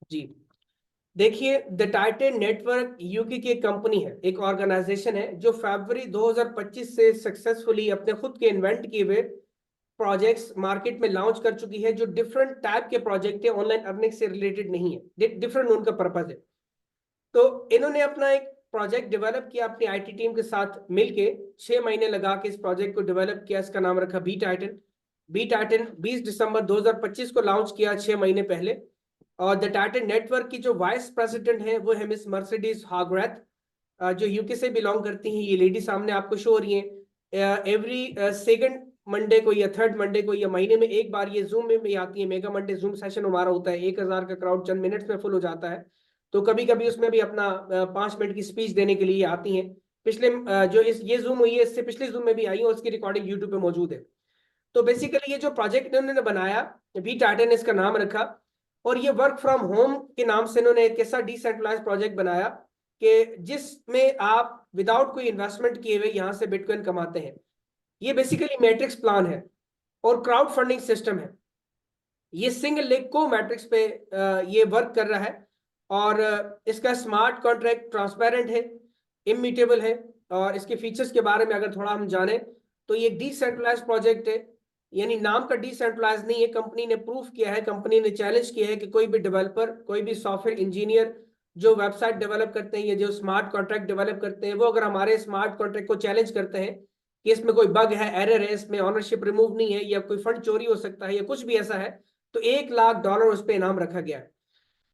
जी, देखिए, the Titan network UK की एक कंपनी है, एक ऑर्गेनाइजेशन है जो फरवरी 2025 से सक्सेसफुली अपने खुद के इन्वेंट किए हुए प्रोजेक्ट्स मार्केट में लॉन्च कर चुकी है, जो डिफरेंट टाइप के प्रोजेक्ट है, ऑनलाइन अर्निंग से रिलेटेड नहीं है, डिफरेंट उनका पर्पज है। तो इन्होंने अपना एक प्रोजेक्ट डेवलप किया अपनी आईटी टीम के साथ मिलके, 6 महीने लगा के इस प्रोजेक्ट को डेवलप किया। इसका नाम रखा बी टाइटन। बी टाइटन 20 दिसंबर 2025 को लॉन्च किया, 6 महीने पहले। और द टाइटन नेटवर्क की जो वाइस प्रेसिडेंट है वो है मिस मर्सिडीज हागरेथ, जो यूके से बिलोंग करती हैं। ये लेडी सामने आपको शो हो रही है। एवरी सेकंड मंडे को या थर्ड मंडे को या महीने में एक बार ये जूम में भी आती है। मेगा मंडे जूम सेशन हमारा होता है, 1000 का क्राउड चंद मिनट्स में फुल हो जाता है। तो कभी कभी उसमें भी अपना 5 मिनट की स्पीच देने के लिए आती हैं। पिछले जो इस ये जूम हुई है, इससे पिछले जूम में भी आई है, उसकी रिकॉर्डिंग यूट्यूब पे मौजूद है। तो बेसिकली ये जो प्रोजेक्ट इन्होंने बनाया, वी टाइटन ने इसका नाम रखा। और ये वर्क फ्रॉम होम के नाम से इन्होंने एक ऐसा डिसेंट्रलाइज प्रोजेक्ट बनाया कि जिसमें आप विदाउट कोई इन्वेस्टमेंट किए हुए यहाँ से बिटकॉइन कमाते हैं। ये बेसिकली मैट्रिक्स प्लान है और क्राउड फंडिंग सिस्टम है। ये सिंगल लेग को मैट्रिक्स पे ये वर्क कर रहा है। और इसका स्मार्ट कॉन्ट्रैक्ट ट्रांसपेरेंट है, इम्यूटेबल है। और इसके फीचर्स के बारे में अगर थोड़ा हम जाने तो ये डिसेंट्रलाइज प्रोजेक्ट है। यानी नाम का डिसेंट्रलाइज नहीं है, कंपनी ने प्रूफ किया है, कंपनी ने चैलेंज किया है कि कोई भी डेवलपर, कोई भी सॉफ्टवेयर इंजीनियर जो वेबसाइट डेवलप करते हैं या जो स्मार्ट कॉन्ट्रैक्ट डेवलप करते हैं, वो अगर हमारे स्मार्ट कॉन्ट्रैक्ट को चैलेंज करते हैं कि इसमें कोई बग है, एरर है, इसमें ऑनरशिप रिमूव नहीं है, या कोई फंड चोरी हो सकता है, या कुछ भी ऐसा है, तो $1 लाख उस पर इनाम रखा गया है।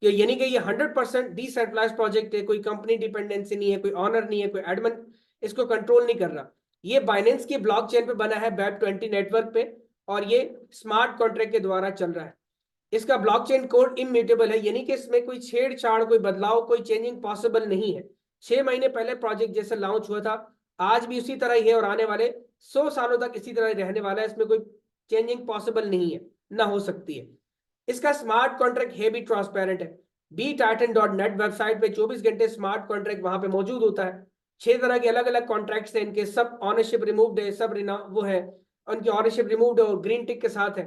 यानी कि ये 100% डिसेंट्रलाइज प्रोजेक्ट है। कोई कंपनी डिपेंडेंसी नहीं है, कोई ऑनर नहीं है, कोई एडमिन इसको कंट्रोल नहीं कर रहा। ये बाइनेंस की ब्लॉकचेन पे बना है, वेब20 नेटवर्क पे। और ये स्मार्ट कॉन्ट्रैक्ट के द्वारा चल रहा है। इसका ब्लॉकचेन कोड इम्यूटेबल है, यानी कि इसमें कोई छेड़छाड़, कोई बदलाव, कोई चेंजिंग पॉसिबल नहीं है। 6 महीने पहले प्रोजेक्ट जैसे लॉन्च हुआ था, आज भी उसी तरह ही है, और आने वाले 100 सालों तक इसी तरह रहने वाला है। इसमें कोई चेंजिंग पॉसिबल नहीं है, ना हो सकती है। इसका स्मार्ट कॉन्ट्रैक्ट है भी ट्रांसपेरेंट है। B Titan dot net website पे 24 घंटे स्मार्ट कॉन्ट्रैक्ट वहां पे मौजूद होता है। 6 तरह के अलग अलग कॉन्ट्रैक्ट्स हैं इनके, सब ऑनरशिप रिमूव्ड है, सब वो है, उनकी ऑनरशिप रिमूव्ड है और ग्रीन टिक के साथ है।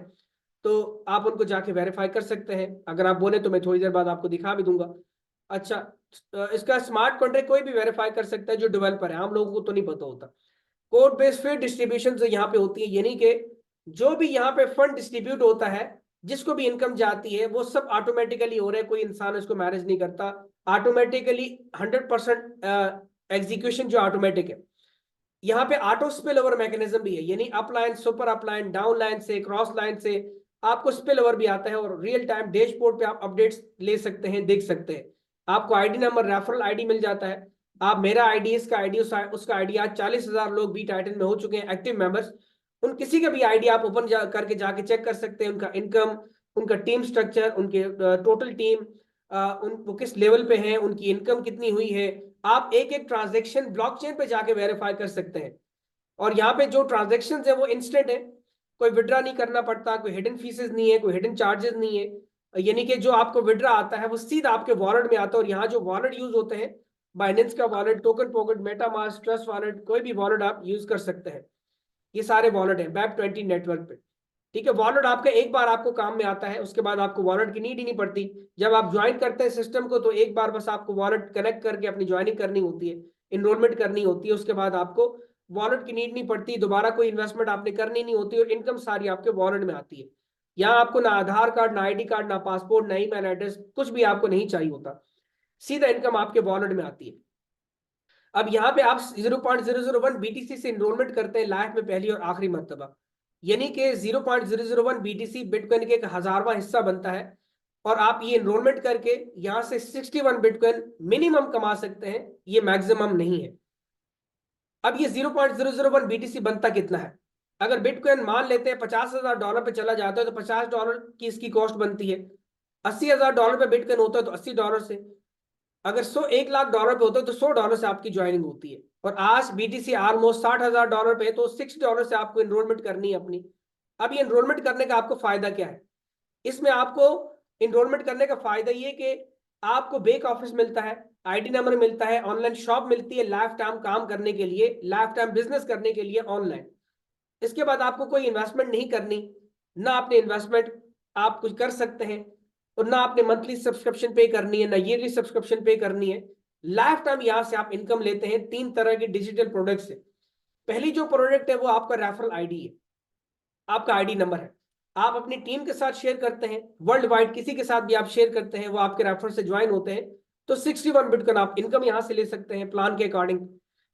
तो आप उनको जाके वेरीफाई कर सकते हैं। अगर आप बोले तो मैं थोड़ी देर बाद आपको दिखा भी दूंगा। अच्छा, इसका स्मार्ट कॉन्ट्रैक्ट कोई भी वेरीफाई कर सकता है जो डेवलपर है, आम लोगों को तो नहीं पता होता। कोड बेस्ड फिर डिस्ट्रीब्यूशन से यहाँ पे होती है, यानी कि जो भी यहाँ पे फंड डिस्ट्रीब्यूट होता है, जिसको भी इनकम जाती है, वो सब ऑटोमेटिकली हो रहा है, कोई इंसान उसको मैनेज नहीं करता। ऑटोमेटिकली 100% एग्जीक्यूशन जो ऑटोमेटिक है। यहाँ पे ऑटो स्पिल ओवर मैकेनिज्म भी है, यानी up line, super up line, down line से, क्रॉस लाइन से आपको स्पिल ओवर भी आता है। और रियल टाइम डैशबोर्ड पे आप अपडेट्स ले सकते हैं, देख सकते हैं। आपको आईडी नंबर, रेफरल आईडी मिल जाता है। आप, मेरा आईडी, इसका आईडी, उसका आईडी, आज 40,000 लोग बी टाइटन में हो चुके हैं एक्टिव मेंबर्स। उन किसी का भी आईडी आप ओपन करके जाके चेक कर सकते हैं, उनका इनकम, उनका टीम स्ट्रक्चर, उनके टोटल टीम, वो किस लेवल पे हैं, उनकी इनकम कितनी हुई है। आप एक एक ट्रांजेक्शन ब्लॉकचेन पे जाके वेरीफाई कर सकते हैं। और यहाँ पे जो ट्रांजेक्शन है वो इंस्टेंट है, कोई विड्रा नहीं करना पड़ता, कोई हिडन फीसेस नहीं है, कोई हिडन चार्जेस नहीं है। यानी कि जो आपको विड्रा आता है वो सीधा आपके वॉलेट में आता है। और यहाँ जो वॉलेट यूज होते हैं, बाइनेंस का wallet, token pocket, MetaMask, trust wallet, कोई भी वॉलेट आप यूज कर सकते हैं। ये सारे वॉलेट हैं वेब20 नेटवर्क पे। ठीक है, वॉलेट आपका एक बार आपको काम में आता है, उसके बाद आपको वॉलेट की नीड ही नहीं पड़ती। जब आप ज्वाइन करते हैं सिस्टम को, तो एक बार बस आपको वॉलेट कनेक्ट करके अपनी ज्वाइनिंग करनी होती है, इनरोलमेंट करनी होती है। उसके बाद आपको वॉलेट की नीड नहीं पड़ती, दोबारा कोई इन्वेस्टमेंट आपने करनी नहीं होती, और इनकम सारी आपके वॉलेट में आती है। यहाँ आपको ना आधार कार्ड, ना आईडी कार्ड, ना पासपोर्ट, ना ईमेल एड्रेस, कुछ भी आपको नहीं चाहिए होता, सीधा इनकम आपके वॉलेट में आती है। अब यहाँ पे आप 0.001 बीटीसी से इनरोलमेंट करते हैं लाइफ में पहली और आखिरी मर्तबा। यानी कि 0.001 बीटीसी बिटकॉइन के एक 1000वां हिस्सा बनता है। और आप ये इनरोलमेंट करके यहाँ से 61 बिटकॉइन मिनिमम कमा सकते हैं, ये मैक्सिमम नहीं है। अब ये 0.001 बीटीसी बनता कितना है? अगर बिटकॉइन मान लेते हैं $50,000 पे चला जाता है, तो $50 की इसकी कॉस्ट बनती है। $80,000 पे बिटकॉइन होता है तो $80 से, अगर 1 लाख डॉलर पे होता है तो $100 से आपकी ज्वाइनिंग होती है। और आज बीटीसी ऑलमोस्ट $60,000 पे है, तो $60 से आपको इनरोलमेंट करनी है अपनी। अब ये इनरोलमेंट करने का आपको फायदा क्या है? इसमें आपको इनरोलमेंट करने का फायदा ये कि आपको बैक ऑफिस मिलता है, आईडी नंबर मिलता है, ऑनलाइन शॉप मिलती है लाइफ टाइम काम करने के लिए, लाइफ टाइम बिजनेस करने के लिए ऑनलाइन। इसके बाद आपको कोई इन्वेस्टमेंट नहीं करनी, ना अपने इन्वेस्टमेंट आप कुछ कर सकते हैं। और ना आपने मंथली सब्सक्रिप्शन पे करनी है, ना ईयरली सब्सक्रिप्शन पे करनी है। लाइफ टाइम यहां से आप इनकम लेते हैं 3 तरह के डिजिटल प्रोडक्ट से। पहली जो प्रोडक्ट है वो आपका रेफरल आईडी है, आपका आईडी नंबर है। आप अपनी टीम के साथ शेयर करते हैं, वर्ल्ड वाइड किसी के साथ भी आप शेयर करते हैं, वो आपके रेफर से ज्वाइन होते हैं, तो 61 बिटकॉइन आप इनकम यहां से ले सकते हैं प्लान के अकॉर्डिंग।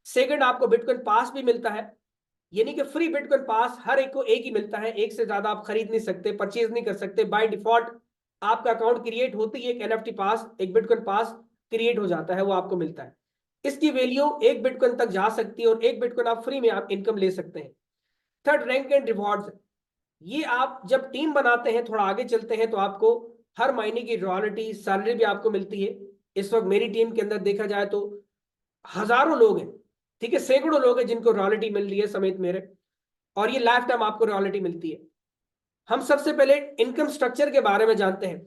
सेकंड, आपको बिटकॉइन पास भी मिलता है, यानी कि फ्री बिटकॉइन पास हर एक को एक ही मिलता है, एक से ज्यादा आप खरीद नहीं सकते, परचेज नहीं कर सकते। बाय डिफॉल्ट आपका अकाउंट क्रिएट होती है, एक एनएफटी पास, एक बिटकॉइन पास क्रिएट हो जाता है, वो आपको मिलता है। इसकी वैल्यू 1 बिटकॉइन तक जा सकती है और 1 बिटकॉइन आप फ्री में आप इनकम ले सकते हैं। Third, rank and rewards. ये आप जब टीम बनाते हैं, थोड़ा आगे चलते हैं, तो आपको हर महीने की रॉयल्टी सैलरी भी आपको मिलती है। इस वक्त मेरी टीम के अंदर देखा जाए तो हजारों लोग हैं, ठीक है, सैकड़ों लोग हैं जिनको रॉयल्टी मिल रही है समेत मेरे, और ये लाइफ टाइम आपको रॉयल्टी मिलती है। हम सबसे पहले इनकम स्ट्रक्चर के बारे में जानते हैं।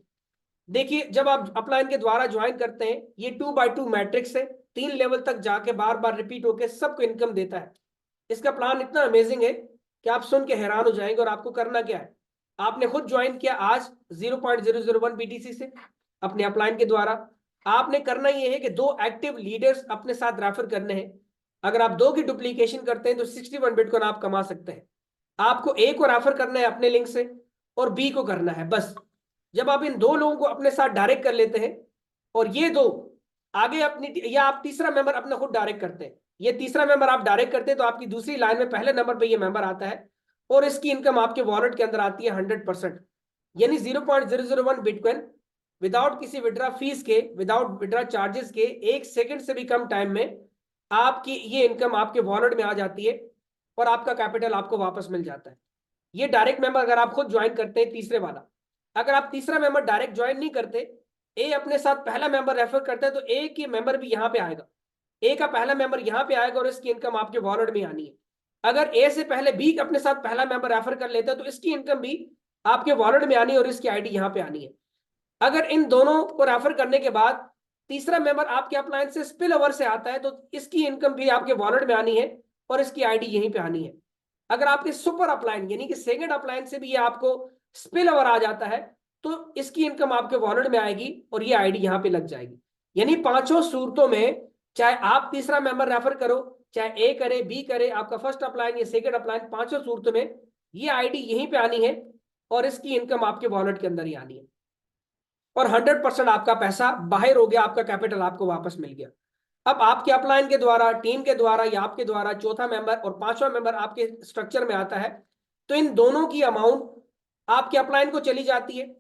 देखिए, जब आप अपलाइन के द्वारा ज्वाइन करते हैं, ये 2x2 मैट्रिक्स है, 3 लेवल तक जाके बार बार रिपीट होकर सबको इनकम देता है। इसका प्लान इतना अमेजिंग है कि आप सुन के हैरान हो जाएंगे। और आपको करना क्या है, आपने खुद ज्वाइन किया आज 0.001 BTC से अपने अपलाइन के द्वारा। आपने करना यह है कि 2 एक्टिव लीडर्स अपने साथ रेफर करने हैं। अगर आप 2 की डुप्लीकेशन करते हैं तो 61 बिटकॉइन आप कमा सकते हैं। आपको ए को रेफर करना है अपने लिंक से और बी को करना है, बस। जब आप इन 2 लोगों को अपने साथ डायरेक्ट कर लेते हैं और ये 2 आगे अपनी, या आप तीसरा मेंबर अपना खुद डायरेक्ट करते हैं, ये तीसरा मेंबर आप डायरेक्ट करते हैं, तो आपकी दूसरी लाइन में पहले नंबर पे ये मेंबर आता है और इसकी इनकम आपके वॉलेट के अंदर आती है 100%, यानी 0.001 बिटकॉइन विदाउट किसी विड्रा फीस के, विदाउट विड्रा चार्जेस के, 1 सेकंड से भी कम टाइम में आपकी ये इनकम आपके वॉलेट में आ जाती है और आपका कैपिटल आपको वापस मिल जाता है। ये डायरेक्ट मेंबर अगर आप खुद ज्वाइन करते हैं, तीसरे वाला। अगर आप तीसरा मेंबर डायरेक्ट ज्वाइन नहीं करते, ए अपने साथ पहला मेंबर रेफर करता है, तो ए के मेंबर भी यहां पे आएगा, ए का पहला मेंबर यहां पे आएगा और इसकी इनकम आपके वॉलेट में आनी है। अगर ए से पहले बी अपने साथ पहला मेंबर रेफर कर लेता है, तो इसकी इनकम भी आपके वॉलेट में आनी है और इसकी आईडी यहां पे आनी है। अगर इन दोनों को रेफर करने के बाद तीसरा मेंबर आपके अपलाइन से स्पिल ओवर से आता है, तो इसकी इनकम भी आपके वॉलेट में आनी है और इसकी आईडी यहीं पे आनी है। अगर आपके सुपर अपलाइन यानी कि सेकंड अपलाइन से भी ये आपको स्पिल ओवर आ जाता है, तो इसकी इनकम आपके वॉलेट में आएगी और ये आईडी यहां पे लग जाएगी। यानी पांचों सूरतों में, चाहे आप तीसरा मेंबर रेफर करो, चाहे ए करे, बी करे, आपका फर्स्ट अपलाइन या सेकंड अपलाइन, पांचों सूरतों में ये आईडी यहीं पे आनी है और इसकी इनकम आपके वॉलेट के अंदर ही आनी है और 100% आपका पैसा बाहर हो गया, आपका कैपिटल आपको वापस मिल गया। अब आपके अपलाइन के द्वारा, टीम के द्वारा या आपके द्वारा चौथा मेंबर और पांचवा मेंबर आपके स्ट्रक्चर में आता है, तो इन दोनों की अमाउंट आपके अपलाइन को चली जाती है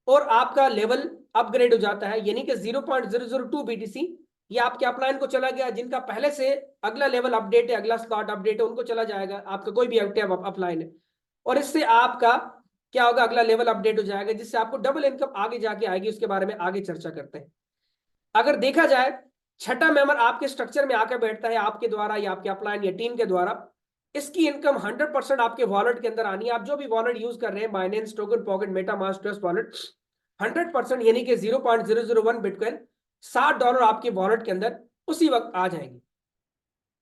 और आपका लेवल अपग्रेड हो जाता है, यानी कि 0.002 BTC ये आपके अपलाइन को चला गया। जिनका पहले से अगला लेवल अपडेट है, अगला स्लॉट अपडेट है, उनको चला जाएगा। आपका कोई भी एक्टिव अपलाइन है और इससे आपका क्या होगा, अगला लेवल अपडेट हो जाएगा, जिससे आपको डबल इनकम आगे जाके आएगी। उसके बारे में आगे चर्चा करते हैं। अगर देखा जाए, छठा मेंबर आपके स्ट्रक्चर में आकर बैठता है आपके द्वारा या आपके अपलाइन या टीम के द्वारा, इसकी इनकम 100% आपके वॉलेट के अंदर आनी है। आप जो भी वॉलेट यूज कर रहे हैं, Binance, token pocket, MetaMask, trust wallet, 100% यानी कि 0.001 बिटकॉइन $60 आपके वॉलेट के अंदर उसी वक्त आ जाएंगे।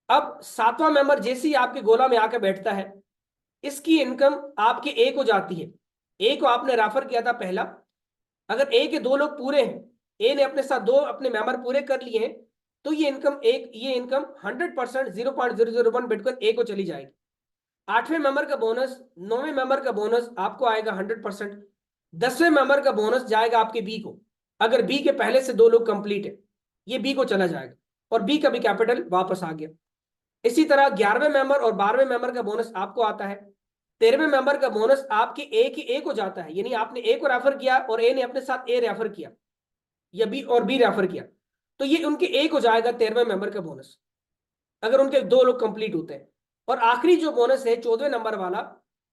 अब सातवां मेंबर जैसे ही आपके गोला में आकर बैठता है, इसकी इनकम आपके ए को जाती है। ए को आपने रेफर किया था पहला, अगर ए के 2 लोग पूरे हैं, ए ने अपने साथ 2 अपने मेंबर पूरे कर लिए हैं, तो ये इनकम 100% 0.001 बिटकॉइन ए को चली जाएगी। 8वें मेंबर का बोनस, 9वें मेंबर का बोनस आपको आएगा 100%। 10वें मेंबर का बोनस जाएगा आपके बी को, अगर बी के पहले से 2 लोग कंप्लीट है, ये बी को चला जाएगा और बी का भी कैपिटल वापस आ गया। इसी तरह 11वें मेंबर और 12वें मेंबर का बोनस आपको आता है। 13वें मेंबर का बोनस आपके ए को जाता है, यानी आपने ए को रेफर किया और ए ने अपने साथ ए रेफर किया या बी और बी रेफर किया, तो ये उनके ए को जाएगा 13वें मेंबर का बोनस, अगर उनके 2 लोग कंप्लीट होते हैं। और आखिरी जो बोनस है 14वें नंबर वाला,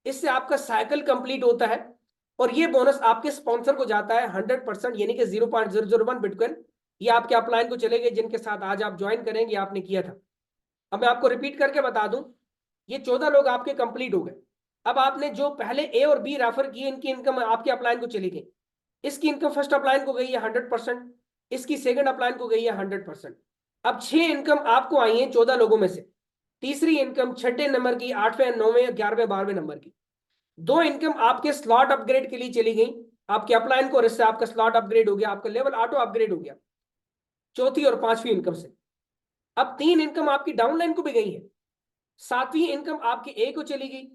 इससे आपका साइकिल कंप्लीट होता है और ये बोनस आपके स्पॉन्सर को जाता है 100%, यानी कि 0.001 बिटकॉइन। ये आपके अपलाइन को चले गए जिनके साथ आज आप ज्वाइन करेंगे, आपने किया था। अब मैं आपको रिपीट करके बता दूं, ये 14 लोग आपके कंप्लीट हो गए। अब आपने जो पहले ए और बी रेफर किए, इनकी इनकम आपके अपलाइन को चली गई। इसकी इनकम फर्स्ट अपलाइन को गई है 100%, इसकी सेकंड अपलाइन को गई है 100%। अब 6 इनकम आपको आई है 14 लोगों में से। तीसरी इनकम 6ठे नंबर की, 8वें, 9वें, 11वें, 12वें नंबर की। 2 इनकम आपके स्लॉट अपग्रेड के लिए चली गई, आपके अपलाइन को, और इससे आपका स्लॉट अपग्रेड हो गया, आपका लेवल ऑटो अपग्रेड हो गया चौथी और पांचवी इनकम से। अब 3 इनकम आपकी डाउनलाइन को भी गई है, 7वीं इनकम आपकी ए को चली गई,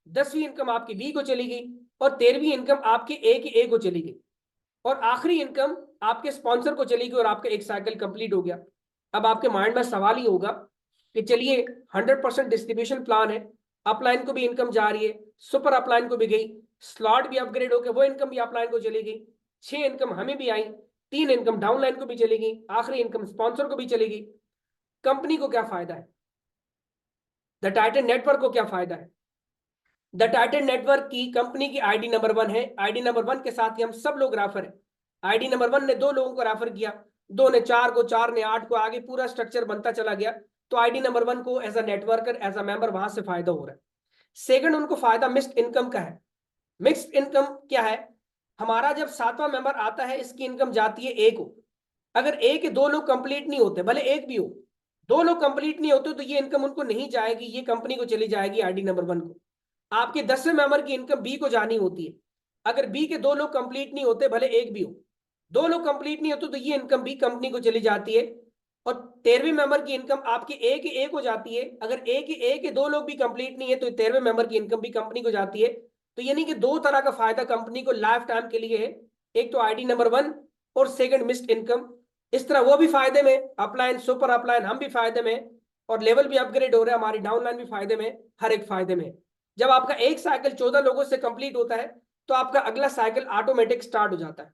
10वीं इनकम आपकी बी को चली गई, और 13वीं इनकम आपके ए को चली गई, और आखिरी इनकम आपके स्पॉन्सर को चली गई, और आपका एक साइकिल कंप्लीट हो गया। अब आपके माइंड में सवाल ही होगा कि चलिए 100% डिस्ट्रीब्यूशन प्लान है, अपलाइन को भी इनकम जा रही है, सुपर अपलाइन को भी गई, स्लॉट भी अपग्रेड होकर वो इनकम भी अपलाइन को चली गई, 6 इनकम हमें भी आई, 3 इनकम डाउनलाइन को भी चली गई, आखिरी इनकम स्पॉन्सर को भी चली गई। कंपनी को क्या फायदा है? द टाइटन नेटवर्क को क्या फायदा है? द टाइटन नेटवर्क की कंपनी की आईडी नंबर 1 है, आईडी नंबर 1 के साथ ही हम सब लोग रेफर है। आईडी नंबर 1 ने 2 लोगों को रेफर किया, 2 ने 4 को, 4 ने 8 को, आगे पूरा स्ट्रक्चर बनता चला गया। तो आईडी नंबर 1 को as a networker, as a member वहां से फायदा हो रहा है। सेकंड, उनको फायदा मिक्स्ड इनकम का है। मिक्स्ड इनकम क्या है? हमारा जब 7वां मेंबर आता है, इसकी इनकम जाती है ए को। अगर ए के 2 लोग कंप्लीट नहीं होते, भले एक भी हो, 2 लोग कंप्लीट नहीं होते, तो ये इनकम उनको नहीं जाएगी, ये कंपनी को चली जाएगी आईडी नंबर 1 को। आपके 10वें मेंबर की इनकम बी को जानी होती है। अगर बी के 2 लोग कंप्लीट नहीं होते, भले एक भी हो, 2 लोग कंप्लीट नहीं होते, तो ये इनकम बी कंपनी को चली जाती है। और 13वें मेंबर की इनकम आपके ए को जाती है। अगर ए के 2 लोग भी कंप्लीट नहीं है, तो 13वें मेंबर की इनकम भी कंपनी को जाती है। तो यानी कि 2 तरह का फायदा कंपनी को लाइफ टाइम के लिए है, एक तो आईडी नंबर 1 और सेकंड मिस्ड इनकम। इस तरह वो भी फायदे में, अपलाइन सुपर अपलाइन हम भी फायदे में, और लेवल भी अपग्रेड हो रहा है, हमारी डाउनलाइन भी फायदे में, हर एक फायदे में। जब आपका एक साइकिल 14 लोगों से कंप्लीट होता है, तो आपका अगला साइकिल ऑटोमेटिक स्टार्ट हो जाता है।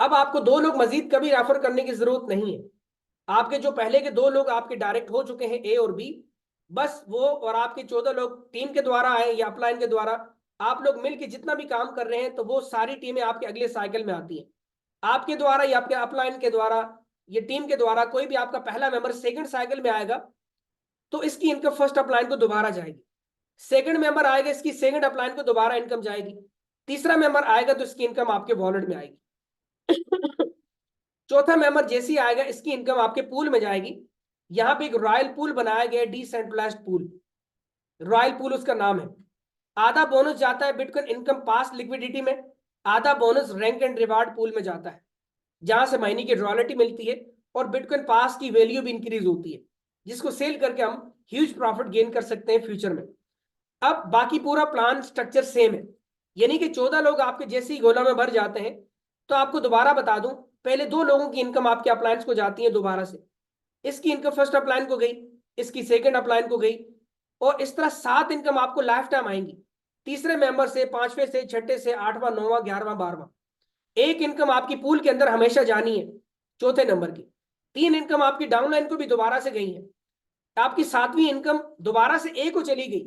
अब आपको 2 लोग मजीद कभी रेफर करने की जरूरत नहीं है। आपके जो पहले के 2 लोग आपके डायरेक्ट हो चुके हैं, ए और बी, बस वो और आपके 14 लोग टीम के द्वारा आए या अपलाइन के द्वारा, आप लोग मिलकर जितना भी काम कर रहे हैं, तो वो सारी टीमें आपके अगले साइकिल में आती हैं। आपके द्वारा या आपके अपलाइन के द्वारा, ये टीम के द्वारा, कोई भी आपका पहला मेंबर सेकंड साइकिल में आएगा, तो इसकी इनकम फर्स्ट अपलाइन को दोबारा जाएगी। सेकंड मेंबर आएगा, इसकी सेकंड अपलाइन को दोबारा इनकम जाएगी। तीसरा मेंबर आएगा, तो इसकी इनकम आपके वॉलेट में आएगी। चौथा मेंबर जैसे ही आएगा, इसकी इनकम आपके पूल में जाएगी। यहां पे एक रॉयल पूल बनाया गया है, डिसेंट्रलाइज्ड पूल, रॉयल पूल उसका नाम है। आधा बोनस जाता है बिटकॉइन इनकम पास लिक्विडिटी में, आधा bonus rank and reward pool में जाता है, जहां से महीने की रॉयल्टी मिलती है, और बिटकॉइन पास की वैल्यू भी इंक्रीज होती है, जिसको सेल करके हम ह्यूज प्रॉफिट गेन कर सकते हैं फ्यूचर में। अब बाकी पूरा प्लान स्ट्रक्चर सेम है, यानी कि 14 लोग आपके जैसे ही गोला में भर जाते हैं, तो आपको दोबारा बता दूं, पहले 2 लोगों की इनकम आपके अप्लायंस को जाती है दोबारा से। इसकी इनकम फर्स्ट अपलाइन को गई, इसकी सेकंड अपलाइन को गई, और इस तरह 7 इनकम आपको लाइफ टाइम आएंगी, तीसरे मेंबर से, 5वें से, 6ठे से, 8वां, 9वां, 11वां, 12वां। एक इनकम आपकी पूल के अंदर हमेशा जानी है, चौथे नंबर की। 3 इनकम आपकी डाउनलाइन को भी दोबारा से गई है। आपकी 7वीं इनकम दोबारा से ए को चली गई,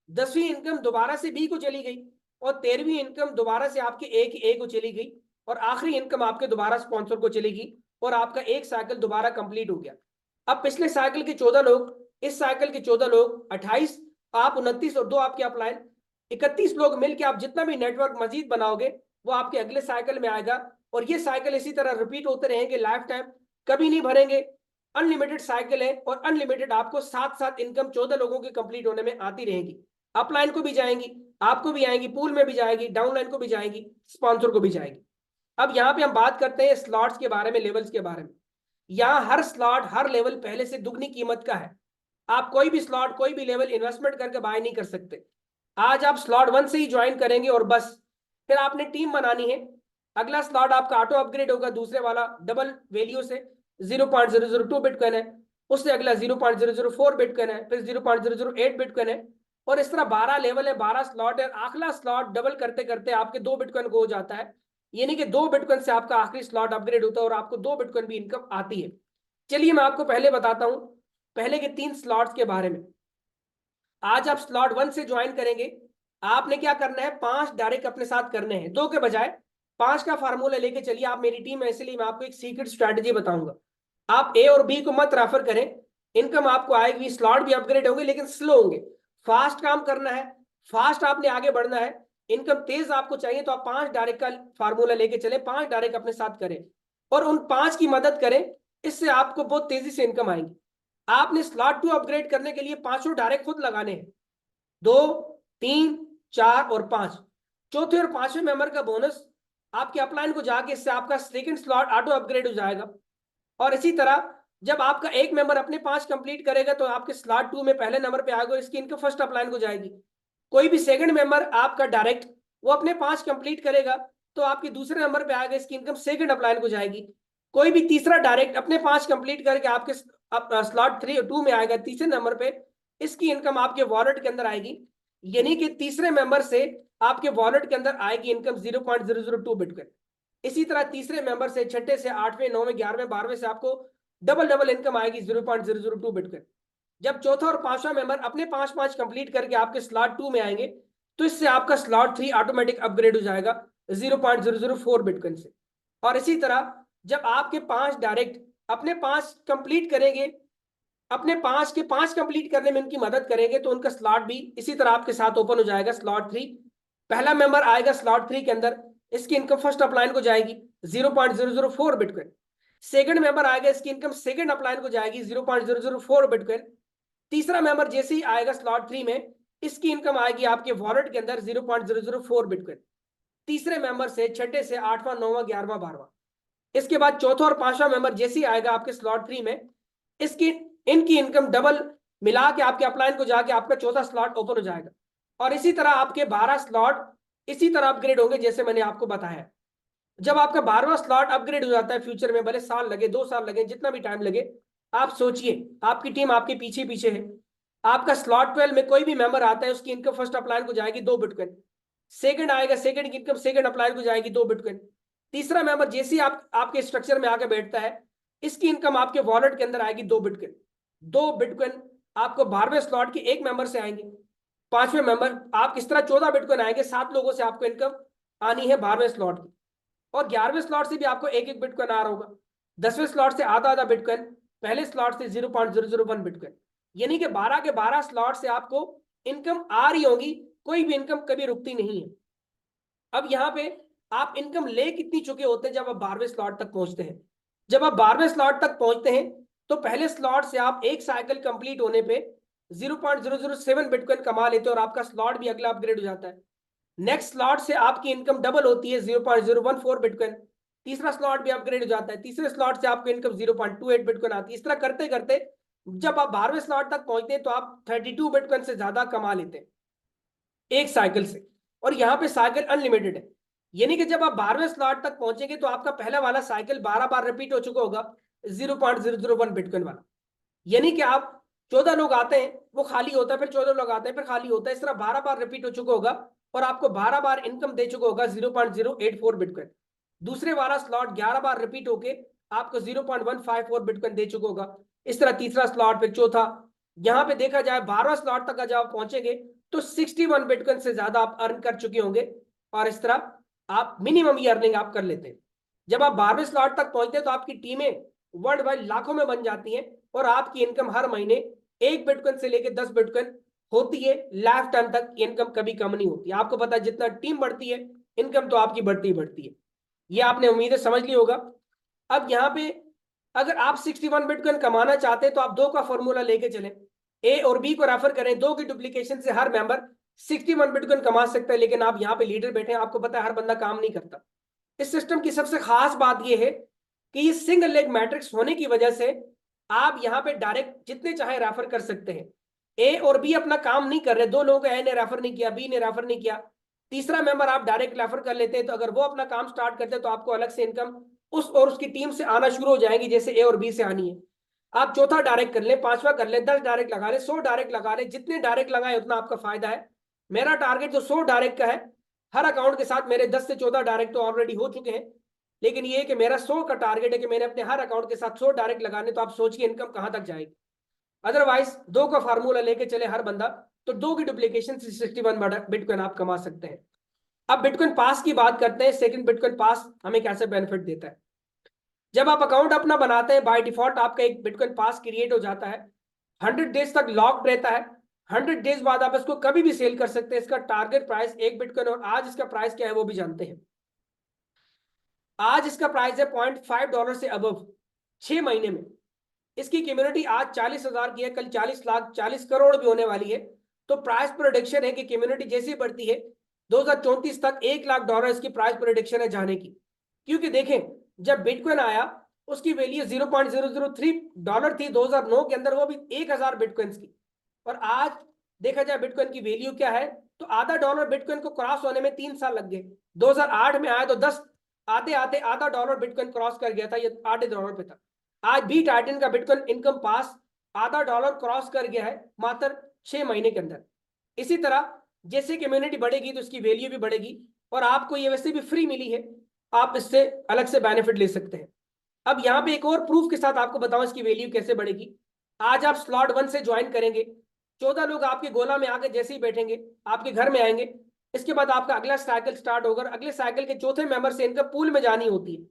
10वीं इनकम दोबारा से बी को चली गई, और 13वीं इनकम दोबारा से आपके ए को चली गई, और आखिरी इनकम आपके दोबारा स्पॉन्सर को चलेगी, और आपका एक साइकिल दोबारा कंप्लीट हो गया। अब पिछले साइकिल के 14 लोग, इस साइकिल के 14 लोग, 28, आप 29 और 2 आपके अपलाइन, 31 लोग मिलकर आप जितना भी नेटवर्क मजीद बनाओगे, वो आपके अगले साइकिल में आएगा। और ये साइकिल इसी तरह रिपीट होते रहेंगे लाइफ टाइम, कभी नहीं भरेंगे। अनलिमिटेड साइकिल है, और अनलिमिटेड आपको साथ साथ इनकम 14 लोगों के कंप्लीट होने में आती रहेगी। अपलाइन को भी जाएंगी, आपको भी आएंगी, पूल में भी जाएगी, डाउनलाइन को भी जाएगी, स्पॉन्सर को भी जाएगी। अब यहाँ पे हम बात करते हैं स्लॉट्स के बारे में, लेवल्स के बारे में। यहाँ हर स्लॉट, हर लेवल पहले से दुगनी कीमत का है। आप कोई भी स्लॉट, कोई भी लेवल इन्वेस्टमेंट करके बाय नहीं कर सकते। आज आप स्लॉट 1 से ही ज्वाइन करेंगे, और बस फिर आपने टीम बनानी है। अगला स्लॉट आपका ऑटो अपग्रेड होगा, दूसरे वाला डबल वैल्यू से 0.002 बिटकॉइन है, उससे अगला 0.004 बिटकॉइन है, फिर 0.008 बिटकॉइन है, और इस तरह 12 लेवल है, 12 स्लॉट है। आखिरी स्लॉट डबल करते करते आपके 2 बिटकॉइन को हो जाता है, यानी कि 2 बिटकॉइन से आपका आखिरी स्लॉट अपग्रेड होता है, और आपको 2 बिटकॉइन भी इनकम आती है। चलिए मैं आपको पहले बताता हूं पहले के 3 स्लॉट्स के बारे में। आज आप स्लॉट 1 से ज्वाइन करेंगे, आपने क्या करना है, 5 डायरेक्ट अपने साथ करने हैं, 2 के बजाय 5 का फार्मूला लेके चलिए। आप मेरी टीम है, इसलिए मैं आपको एक सीक्रेट स्ट्रैटेजी बताऊंगा। आप ए और बी को मत रेफर करें, इनकम आपको आएगी, स्लॉट भी अपग्रेड होंगे, लेकिन स्लो होंगे। फास्ट काम करना है, फास्ट आपने आगे बढ़ना है, इनकम तेज आपको चाहिए, तो आप 5 डायरेक्ट का फार्मूला लेके चले, 5 डायरेक्ट अपने साथ करें, और उन 5 की मदद करें, इससे आपको बहुत तेजी से इनकम आएगी। आपने स्लॉट 2 अपग्रेड करने के लिए 5 डायरेक्ट खुद लगाने हैं, 2, 3, 4 और 5। चौथे और 5वें मेंबर का बोनस आपके अपलाइन को जाके इससे आपका सेकंड स्लॉट ऑटो अपग्रेड हो जाएगा। और इसी तरह जब आपका एक मेंबर अपने 5 कंप्लीट करेगा तो आपके स्लॉट 2 में पहले नंबर पे आएगा, इसकी इनकम फर्स्ट अपलाइन को जाएगी। कोई भी सेकंड मेंबर आपका डायरेक्ट वो अपने 5 कंप्लीट करेगा तो आपके दूसरे नंबर पे आएगा, इसकी इनकम सेकंड अपलाइन को जाएगी। कोई भी तीसरा डायरेक्ट अपने 5 कंप्लीट करके आपके स्लॉट 2 में आएगा तीसरे नंबर पे, इसकी इनकम आपके वॉलेट के अंदर आएगी। यानी कि तीसरे मेंबर से आपके वॉलेट के अंदर आएगी इनकम 0.002 बिटकॉइन। इसी तरह तीसरे मेंबर से, छठे से, 8वें, 9वें, 11वें, 12वें से आपको डबल डबल इनकम आएगी 0.002 बिटकॉइन। जब चौथा और पांचवा मेंबर अपने 5 कंप्लीट करके आपके स्लॉट 2 में आएंगे तो इससे आपका स्लॉट 3 ऑटोमेटिक अपग्रेड हो जाएगा 0.004 बिटकॉइन से। और इसी तरह जब आपके 5 डायरेक्ट अपने 5 कंप्लीट करेंगे, अपने 5 के 5 कंप्लीट करने में उनकी मदद करेंगे तो उनका स्लॉट भी इसी तरह आपके साथ ओपन हो जाएगा, स्लॉट 3। पहला मेंबर आएगा स्लॉट 3 के अंदर, इसकी इनकम फर्स्ट अपलाइन को जाएगी 0.004 बिटकॉइन। सेकंड मेंबर आएगा, इसकी इनकम सेकंड अपलाइन को जाएगी 0.004 बिटकॉइन। तीसरा मेंबर जैसे ही आएगा स्लॉट 3 में, इसकी इनकम आएगी आपके वॉलेट के अंदर 0.004 बिटकॉइन। तीसरे मेंबर से, छठे से, 8वां, 9वां, 11वां, 12वां। इसके बाद चौथा और पांचवा मेंबर जैसे ही आएगा आपके स्लॉट 3 में, इसकी इनकी इनकम डबल मिला के आपके अपलाइन को जाके आपका चौथा स्लॉट ओपन हो जाएगा। और इसी तरह आपके 12 स्लॉट इसी तरह अपग्रेड होंगे जैसे मैंने आपको बताया। जब आपका 12वां स्लॉट अपग्रेड हो जाता है फ्यूचर में, भले साल लगे, 2 साल लगे, जितना भी टाइम लगे, आप सोचिए आपकी टीम आपके पीछे पीछे है। आपका स्लॉट 12 में कोई भी मेंबर आता है, उसकी इनकम फर्स्ट अपलाइन को जाएगी 2 बिटकॉइन। सेकंड आएगा, सेकंड की इनकम सेकंड अपलाइन को जाएगी 2 बिटकॉइन। तीसरा मेंबर जैसे ही आपके स्ट्रक्चर में आके बैठता है, इसकी इनकम आपके वॉलेट के अंदर आएगी 2 बिटकॉइन। 2 बिटकॉइन आपको 12वें स्लॉट के एक मेंबर से आएंगे। 5वें मेंबर आप इस तरह 14 बिटकॉइन आएंगे, 7 लोगों से आपको इनकम आनी है 12वें स्लॉट की। और 11वें स्लॉट से भी आपको एक एक बिटकॉइन आ रहा होगा। 10वें स्लॉट से आधा आधा बिटकॉइन, पहले स्लॉट से 0.001 बिटकॉइन। यानी कि 12 के 12 स्लॉट से आपको इनकम आ रही होगी, कोई भी इनकम कभी रुकती नहीं है। अब यहाँ पे आप इनकम ले कितनी चुके होते हैं जब आप 12वें स्लॉट तक पहुंचते हैं? जब आप 12वें स्लॉट तक पहुंचते हैं तो पहले स्लॉट से आप एक साइकिल कंप्लीट होने पे 0.007 बिटकॉइन कमा लेते हैं और आपका स्लॉट भी अगला अपग्रेड हो जाता है। नेक्स्ट स्लॉट से आपकी इनकम डबल होती है 0.014 बिटकॉइन। तीसरा स्लॉट भी अपग्रेड हो जाता है, तीसरे स्लॉट से आपको इनकम 0.28 बिटकॉइन आती है। इस तरह करते करते जब आप 12वें स्लॉट तक पहुंचते हैं तो आप 32 बिटकॉइन से ज्यादा कमा लेते हैं एक साइकिल से। और यहाँ पे साइकिल अनलिमिटेड है, यानी कि जब आप 12वें स्लॉट तक पहुंचेंगे तो आपका पहला वाला साइकिल 12 बार रिपीट हो चुका होगा 0.001 बिटकॉइन वाला। यानी कि आप 14 लोग आते हैं, वो खाली होता है, फिर 14 लोग आते हैं, फिर खाली होता है, इस तरह 12 बार रिपीट हो चुका होगा और आपको 12 बार इनकम दे चुका होगा 0.084 बिटकॉइन। दूसरे वाला स्लॉट 11 बार रिपीट होके आपको 0.154 बिटकॉइन दे चुका होगा। इस तरह तीसरा स्लॉट, फिर चौथा। यहाँ पे देखा जाए 12वां स्लॉट तक जब आप पहुंचेंगे तो 61 बिटकॉइन से ज्यादा आप अर्न कर चुके होंगे। और इस तरह आप मिनिमम ये अर्निंग आप कर लेते हैं। जब आप 12वें स्लॉट तक पहुंचते हैं तो आपकी टीमें वर्ल्ड वाइड लाखों में बन जाती हैं और आपकी इनकम हर महीने 1 बिटकॉइन से लेकर 10 बिटकॉइन होती है। लाइफ टाइम तक इनकम कभी कम नहीं होती। आपको पता है जितना टीम बढ़ती है इनकम तो आपकी बढ़ती बढ़ती है। ये आपने उम्मीद समझ ली होगा। अब यहाँ पे अगर आप 61 बिटकॉइन कमाना चाहते हैं तो आप 2 का फॉर्मूला लेके चलें, ए और बी को रेफर करें। 2 की डुप्लीकेशन से हर मेंबर 61 बिटकॉइन कमा सकता है। लेकिन आप यहाँ पे लीडर बैठे हैं, आपको पता है हर बंदा काम नहीं करता। इस सिस्टम की सबसे खास बात यह है कि ये सिंगल लेग मैट्रिक्स होने की वजह से आप यहाँ पे डायरेक्ट जितने चाहे रेफर कर सकते हैं। ए और बी अपना काम नहीं कर रहे, 2 लोगों को ए ने रेफर नहीं किया, बी ने रेफर नहीं किया, तीसरा मेंबर आप डायरेक्ट रेफर कर लेते हैं तो अगर वो अपना काम स्टार्ट करते हैं तो आपको अलग से इनकम उस और उसकी टीम से आना शुरू हो जाएगी जैसे ए और बी से आनी है। आप चौथा डायरेक्ट कर ले, 5वां कर ले, 10 डायरेक्ट लगा ले, 100 डायरेक्ट लगा ले, जितने डायरेक्ट लगाए उतना आपका फायदा है। मेरा टारगेट जो 100 डायरेक्ट का है, हर अकाउंट के साथ मेरे 10 से 14 डायरेक्ट तो ऑलरेडी हो चुके हैं, लेकिन ये कि मेरा 100 का टारगेट है कि मैंने अपने हर अकाउंट के साथ 100 डायरेक्ट लगाने। तो आप सोचिए इनकम कहां तक जाएगी। अदरवाइज 2 का फार्मूला लेके चले हर बंदा तो 2 की डुप्लीकेशन से 61 बिटकॉइन आप कमा सकते हैं। अब बिटकॉइन पास की बात करते हैं। सेकंड बिटकॉइन पास हमें कैसे बेनिफिट देता है? जब आप अकाउंट अपना बनाते हैं बाय डिफॉल्ट आपका एक बिटकॉइन पास क्रिएट हो जाता है, 100 डेज तक लॉक रहता है। 100 डेज बाद आप इसको कभी भी सेल कर सकते हैं। इसका टारगेट प्राइस 1 बिटकॉइन, और आज इसका प्राइस क्या है वो भी जानते हैं। आज इसका प्राइस है $0.5 से अबव। 6 महीने में इसकी कम्युनिटी आज 40,000 की है, कल 40 लाख 40 करोड़ भी होने वाली है। तो प्राइस प्रोडिक्शन है कि कम्युनिटी जैसे बढ़ती है 2034 तक $1 लाख इसकी प्राइस प्रेडिक्शन है जाने की। क्योंकि देखें, जब बिटकॉइन आया उसकी वैल्यू $0.003 थी 2009 के अंदर, वो भी 1000 बिटकॉइंस की। और आज देखा जाए बिटकॉइन की वैल्यू क्या है, तो आधा डॉलर बिटकॉइन को क्रॉस होने में 3 साल लग गए। 2008 में आया तो 10 आते आते आधा डॉलर बिटकॉइन क्रॉस कर गया था, ये $8 पे था। आज भी टाइटन का बिटकॉइन इनकम पास आधा डॉलर क्रॉस कर गया है मात्र 6 महीने के अंदर। इसी तरह जैसे कम्युनिटी बढ़ेगी तो इसकी वैल्यू भी बढ़ेगी, और आपको ये वैसे भी फ्री मिली है, आप इससे अलग से बेनिफिट ले सकते हैं। अब यहाँ पे एक और प्रूफ के साथ आपको बताऊं इसकी वैल्यू कैसे बढ़ेगी। आज आप स्लॉट 1 से ज्वाइन करेंगे, 14 लोग आपके गोला में आके जैसे ही बैठेंगे आपके घर में आएंगे, इसके बाद आपका अगला साइकिल स्टार्ट होगा। अगले साइकिल के चौथे मेंबर से इनका पूल में जानी होती है,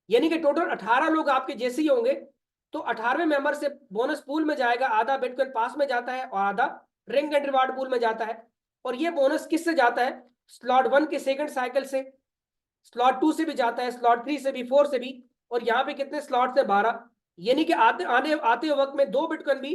यानी कि टोटल 18 लोग आपके जैसे ही होंगे, तो 18वें मेंबर से बोनस पूल में जाएगा। आधा बिटकॉइन पास में जाता है और आधा रिंग एंड रिवार्ड पूल में जाता है। और ये बोनस किससे जाता है? स्लॉट 1 के सेकंड साइकिल से, स्लॉट 2 से भी जाता है, स्लॉट 3 से भी, 4 से भी। और यहाँ पे कितने स्लॉट है? 12। यानी कि आते वक्त में 2 बिटकॉइन भी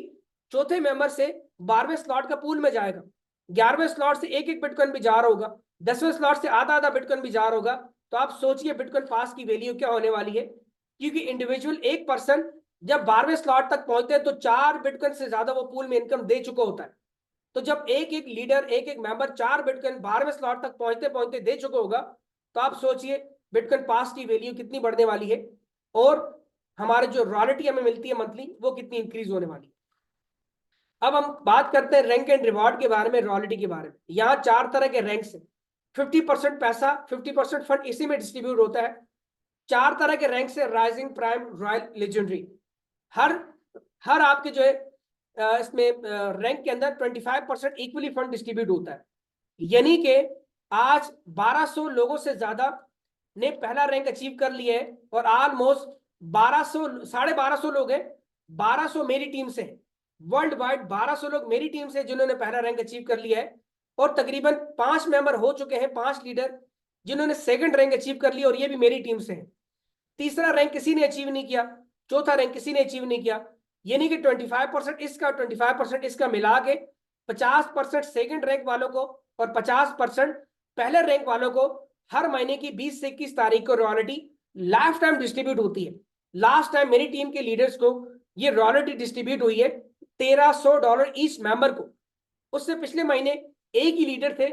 चौथे मेंबर से 12वें स्लॉट का पूल में जाएगा। 11वें स्लॉट से एक बिटकॉइन भी जा रहा होगा, 10वें स्लॉट से आधा बिटकॉइन भी जा रहा होगा। तो आप सोचिए बिटकॉइन पास की वैल्यू क्या होने वाली है। क्योंकि इंडिविजुअल एक पर्सन जब 12वें स्लॉट तक पहुंचते हैं तो 4 बिटकॉइन से ज्यादा वो पूल में इनकम दे चुका होता है। तो जब एक एक लीडर, एक एक मेंबर 4 बिटकॉइन 12वें स्लॉट तक पहुंचते पहुंचते दे चुका होगा, तो आप सोचिए बिटकॉइन पास की वैल्यू कितनी बढ़ने वाली है, और हमारे जो रॉयल्टी हमें मिलती है मंथली वो कितनी इंक्रीज होने वाली है। अब हम बात करते हैं रैंक एंड रिवॉर्ड के बारे में, रॉयल्टी के बारे में। यहाँ 4 तरह के रैंक्स हैं। 50% पैसा, 50% फंड इसी में डिस्ट्रीब्यूट होता है। 4 तरह के रैंक से, राइजिंग, प्राइम, रॉयल, लेजेंडरी। हर हर आपके जो है इसमें रैंक के अंदर 25% इक्वली फंड डिस्ट्रीब्यूट होता है। यानी कि आज 1200 लोगों से ज्यादा ने पहला रैंक अचीव कर लिया है, और ऑलमोस्ट 1200 लोग हैं, 1200 मेरी टीम से है। वर्ल्ड वाइड 1200 लोग मेरी टीम से जिन्होंने पहला रैंक अचीव कर लिया है। और तकरीबन 5 मेंबर हो चुके हैं, 5 लीडर जिन्होंने सेकंड रैंक अचीव कर लिया, और ये भी मेरी टीम से है। तीसरा रैंक किसी ने अचीव नहीं किया, चौथा रैंक किसी ने अचीव नहीं किया। यानी कि 25% इसका, 25% इसका मिला के 50% सेकंड रैंक वालों को और 50% पहले रैंक वालों को हर महीने की 20 से 21 तारीख को रॉयल्टी लाइफ टाइम डिस्ट्रीब्यूट होती है। लास्ट टाइम मेरी टीम के लीडर्स को ये रॉयल्टी डिस्ट्रीब्यूट हुई है $1300 ईच मेंबर को। उससे पिछले महीने एक ही लीडर थे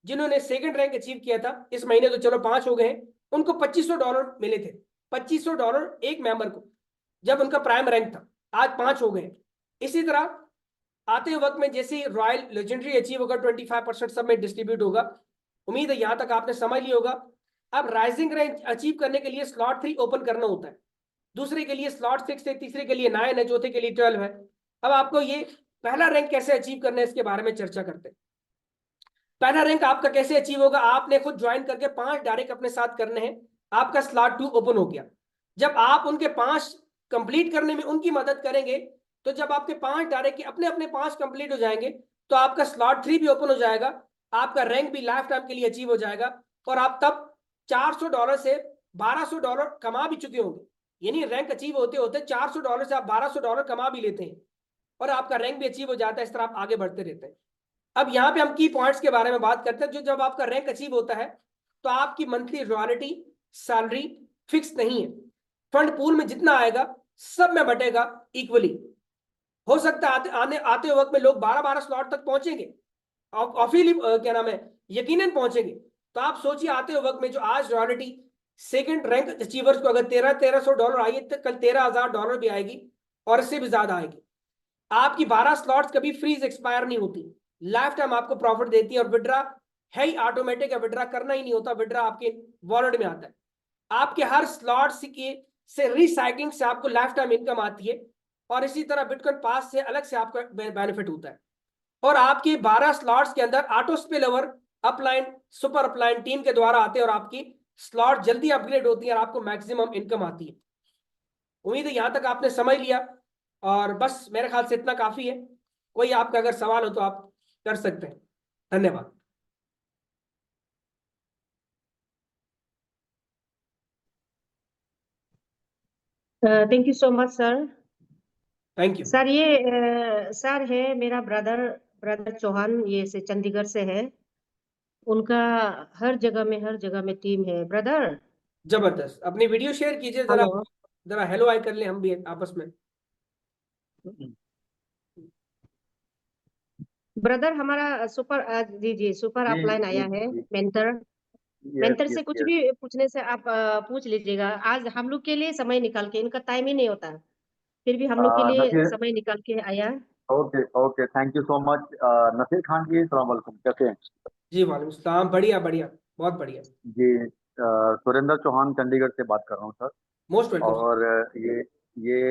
जिन्होंने सेकंड रैंक अचीव किया था। इस महीने तो चलो 5 हो गए, उनको $2500 मिले थे। $2500 एक मेंबर को जब उनका प्राइम रैंक था। आज 5 हो गए। इसी तरह आते वक्त में जैसे रॉयल, लेजेंडरी अचीव होगा 25% सब में डिस्ट्रीब्यूट होगा। उम्मीद है यहां तक आपने समझ लिया होगा। अब राइजिंग रैंक अचीव करने के लिए स्लॉट 3 ओपन करना होता है, दूसरे के लिए स्लॉट 6 है, तीसरे के लिए 9 है, चौथे के लिए 12 है। अब आपको ये पहला रैंक कैसे अचीव करना है इसके बारे में चर्चा करते हैं। पहला रैंक आपका कैसे अचीव होगा? आपने खुद ज्वाइन करके 5 डायरेक्ट अपने साथ करने हैं। आपका स्लॉट 2 ओपन हो गया। जब आप उनके 5 कंप्लीट करने में उनकी मदद करेंगे, तो जब आपके 5 डायरेक्ट के अपने अपने 5 कंप्लीट हो जाएंगे, तो आपका स्लॉट 3 भी ओपन हो जाएगा, आपका रैंक भी लाइफ टाइम के लिए अचीव हो जाएगा। और आप तब $400 से $1200 कमा भी चुके होंगे। यानी रैंक अचीव होते होते $400 से आप $1200 कमा भी लेते हैं, और आपका रैंक भी अचीव हो जाता है। इस तरह आप आगे बढ़ते रहते हैं। अब यहाँ पे हम की पॉइंट्स के बारे में बात करते हैं। जो जब आपका रैंक अचीव होता है तो आपकी मंथली रॉयल्टी, सैलरी फिक्स नहीं है। फंड पूल में जितना आएगा सब में बटेगा इक्वली। हो सकता है आते वक्त में लोग 12-12 स्लॉट तक पहुंचेंगे, ऑफिली क्या नाम है, यकीनन पहुंचेंगे। तो आप सोचिए आते वक्त में जो आज रॉयल्टी सेकंड रैंक अचीवर्स को अगर $1300 आई है, तो कल $13000 भी आएगी, और इससे भी ज्यादा आएगी। आपकी 12 स्लॉट्स कभी फ्रीज एक्सपायर नहीं होती, लाइफ टाइम आपको प्रॉफिट देती है। और विड्रा है ही ऑटोमेटिक है, विड्रा करना ही नहीं होता, विड्रा आपके वॉलेट में आता है। आपके हर स्लॉट से रिसाइकलिंग से आपको लाइफ टाइम इनकम आती है। और इसी तरह बिटकॉइन पास से अलग से आपका बेनिफिट होता है। और आपके 12 स्लॉट्स के अंदर auto spill over upline, super upline team के द्वारा आते हैं, और आपकी स्लॉट जल्दी अपग्रेड होती है और आपको मैक्सिमम इनकम आती है। उम्मीद है यहां तक आपने समझ लिया, और बस मेरे ख्याल से इतना काफी है। कोई आपका अगर सवाल हो तो आप कर सकते हैं। धन्यवाद। Thank you so much sir. Thank you sir ये सर है मेरा ब्रदर चौहान, ये से चंडीगढ़ से है। उनका हर जगह में टीम है ब्रदर। जबरदस्त। अपनी वीडियो शेयर कीजिए जरा, हेलो जरा हेलो हाय कर ले हम भी आपस में। ब्रदर, हमारा सुपर जी सुपर जी अपलाइन जी आया है। जी। मेंटर यस मेंटर से यस कुछ यस। भी पूछने से आप पूछ लीजिएगा। आज हम लोग के लिए समय निकाल के, इनका टाइम ही नहीं होता, फिर भी हम लोग के लिए नसीर। समय निकाल के आया। Okay okay, thank you so much. Naseer Khan ji, सलाम वालेकुम, कैसे हैं? जी वालेकुम सलाम, बढ़िया बढ़िया, बहुत बढ़िया। जी, सुरेंद्र चौहान चंडीगढ़ से बात कर रहा हूँ सर। Most welcome. और ये